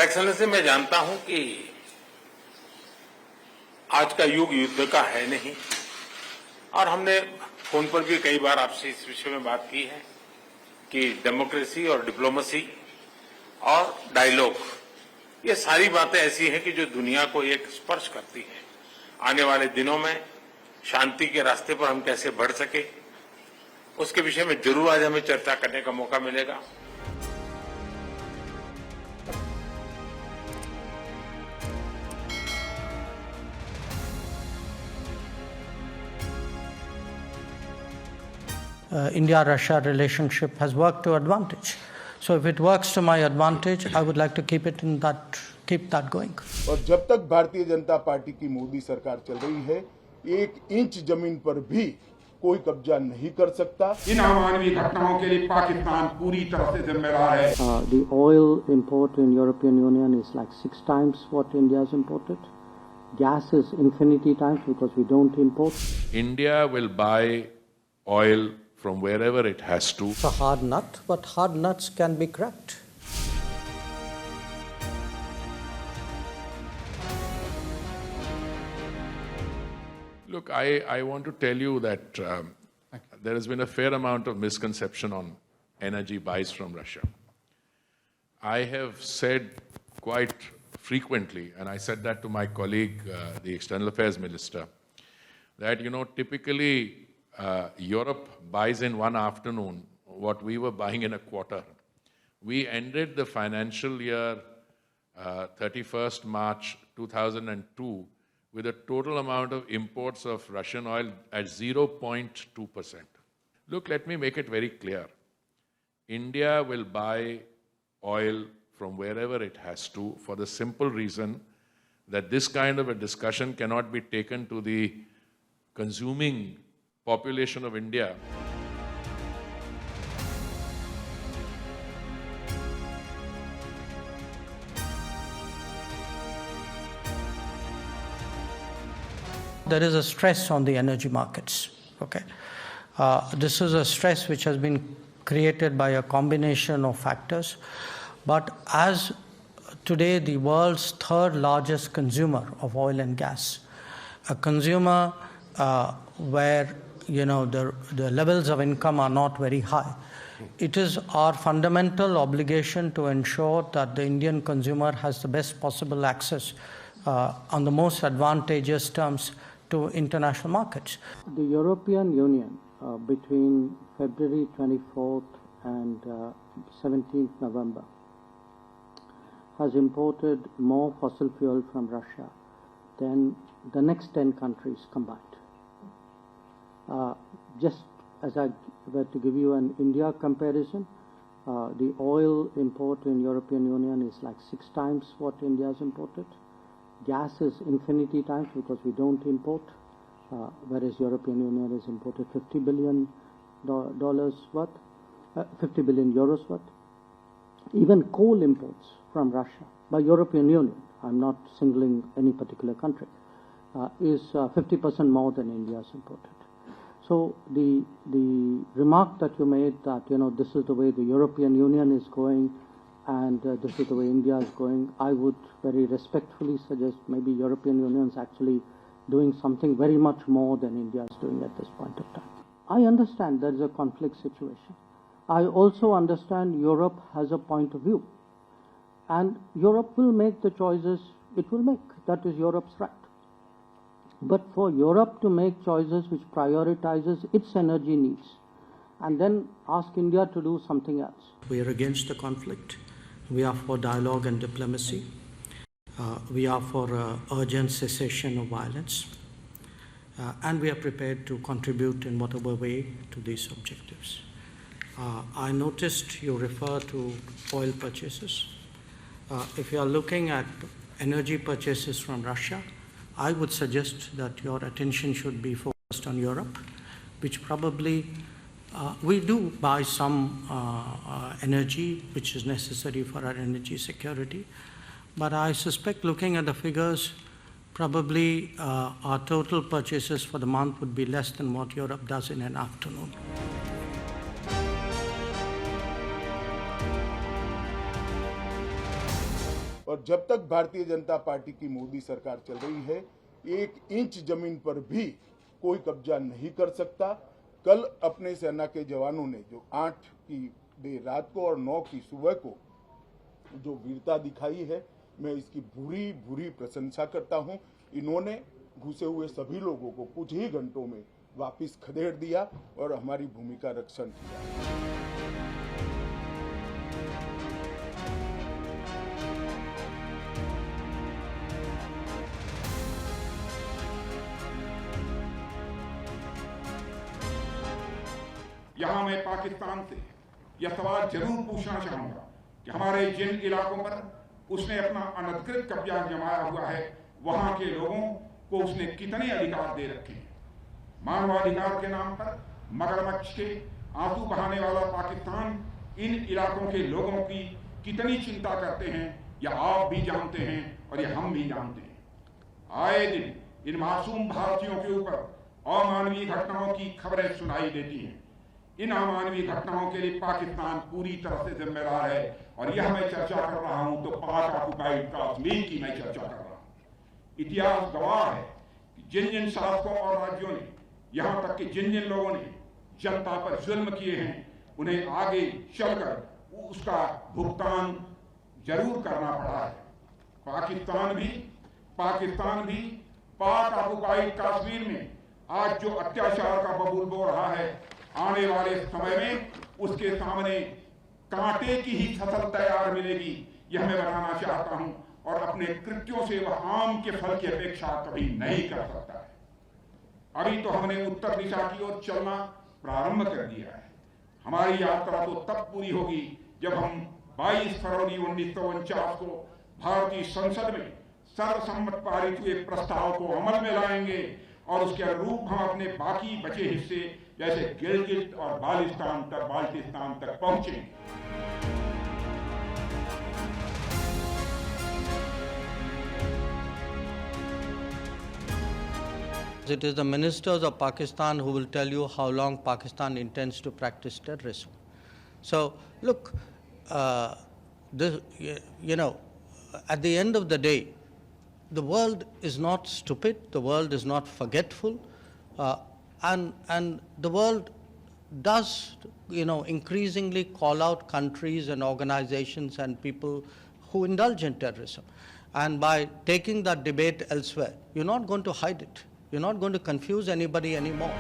Excellency, मैं जानता हूं कि आज का युग युद्ध का है नहीं, और हमने फोन पर भी कई बार आपसे इस विषय में बात की है कि डेमोक्रेसी और डिप्लोमेसी और डायलॉग, ये सारी बातें ऐसी हैं कि जो दुनिया को एक स्पर्श करती है। आने वाले दिनों में शांति के रास्ते पर हम कैसे बढ़ सके, उसके विषय में जरूर आज हमें चर्चा करने का मौका मिलेगा। India-Russia relationship has worked to advantage. So if it works to my advantage, I would like to keep that going. और जब तक भारतीय जनता पार्टी की मोदी सरकार चल रही है, 1 इंच जमीन पर भी कोई कब्जा नहीं कर सकता। इन अमानवीय घटनाओं के लिए पाकिस्तान पूरी तरह से जिम्मेदार है। The oil import in European Union is like 6 times what India has imported. Gas is infinity times because we don't import. India will buy oil from wherever it has to. It's a hard nut, but hard nuts can be cracked. Look, I want to tell you that there has been a fair amount of misconception on energy buys from Russia. I have said quite frequently, and I said that to my colleague, the External Affairs Minister, that, typically Europe buys in one afternoon what we were buying in a quarter. We ended the financial year 31st March 2002 with a total amount of imports of Russian oil at 0.2%. Look, let me make it very clear. India will buy oil from wherever it has to, for the simple reason that this kind of a discussion cannot be taken to the consuming population of India. There is a stress on the energy markets. Okay, this is a stress which has been created by a combination of factors. But as today the world's 3rd largest consumer of oil and gas, a consumer where the levels of income are not very high, it is our fundamental obligation to ensure that the Indian consumer has the best possible access on the most advantageous terms to international markets. The European Union between February 24th and 17th November has imported more fossil fuel from Russia than the next 10 countries combined. Just as I were to give you an India comparison, the oil import in European Union is like 6 times what India has imported. Gas is infinity times because we don't import, whereas European Union has imported $50 billion worth, 50 billion euros worth. Even coal imports from Russia by European Union, I'm not singling any particular country, is 50% more than India has imported. So the remark that you made that this is the way the European Union is going and this is the way India is going, I would very respectfully suggest maybe European Union is actually doing something very much more than India is doing at this point of time. I understand there is a conflict situation. I also understand Europe has a point of view. And Europe will make the choices it will make. That is Europe's right. But for Europe to make choices which prioritizes its energy needs and then ask India to do something else. We are against the conflict. We are for dialogue and diplomacy. We are for urgent cessation of violence. And we are prepared to contribute in whatever way to these objectives. I noticed you refer to oil purchases. If you are looking at energy purchases from Russia, I would suggest that your attention should be focused on Europe, which probably we do buy some energy which is necessary for our energy security. But I suspect, looking at the figures, probably our total purchases for the month would be less than what Europe does in an afternoon. और और जब तक Bharatiya Janata party की मोदी सरकार चल रही है, 1 inch जमीन पर भी कोई कब्जा नहीं कर सकता। कल अपने सेना के जवानों ने जो 8 की देर रात को और 9 की सुबह को जो वीरता दिखाई है, मैं इसकी भूरी भूरी प्रशंसा करता हूं। इन्होंने घुसे हुए सभी लोगों को कुछ ही घंटों में वापस खदेड़ दिया और हमारी भूमि का रक्षण किया। यहां मैं पाकिस्तान से यह सवाल जरूर पूछना चाहूंगा कि हमारे जिन इलाकों पर उसने अपना अनधिकृत कब्जा जमाया हुआ है, वहां के लोगों को उसने कितने अधिकार दे रखे हैं। मानवाधिकार के नाम पर मगरमच्छ के आंसू बहाने वाला पाकिस्तान इन इलाकों के लोगों की कितनी चिंता करते हैं, यह आप भी जानते हैं और यह हम भी जानते हैं। आए दिन इन मासूम भारतीयों के ऊपर अमानवीय घटनाओं की खबरें सुनाई देती हैं। इन अमानवीय घटनाओं के लिए पाकिस्तान पूरी तरह से जिम्मेदार है और यह मैं चर्चा कर रहा हूं तो पाक ऑक्युपाइड कश्मीर की मैं चर्चा कर रहा हूं। इतिहास गवाह है कि जिन जिन शासकों और राज्यों ने, यहां तक कि जिन जिन लोगों ने जनता पर जुल्म किए हैं, उन्हें आगे चलकर उसका भुगतान जरूर करना पड़ा है। पाकिस्तान भी पाक ऑक्युपाइड कश्मीर में आज जो अत्याचार का बबूल बो रहा है, आने वाले समय में उसके सामने कांटे की ही फसल तैयार मिलेगी, यह मैं बताना चाहता हूं। और अपने कृत्यों से वह आम के फल की अपेक्षा कभी नहीं कर सकता है। अभी तो हमने उत्तर दिशा की ओर चलना प्रारंभ कर दिया है। हमारी यात्रा तो तब पूरी होगी जब हम 22 फरवरी 1949 को भारतीय संसद में सर्वसम्मत पारित हुए प्रस्ताव को अमल में लाएंगे और उसके अनुरूप हम अपने बाकी बचे हिस्से जैसे गिलगित और बाल्टिस्तान तक पहुंचेंगे। It is the ministers of Pakistan who will tell you how long Pakistan intends to practice terrorism. So, look, at the end of the day, the world is not stupid, the world is not forgetful, and the world does, increasingly call out countries and organizations and people who indulge in terrorism. And by taking that debate elsewhere, you're not going to hide it. You're not going to confuse anybody anymore.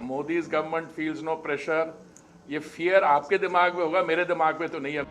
Modi's government feels no pressure. ये fear आपके दिमाग में होगा, मेरे दिमाग में तो नहीं है।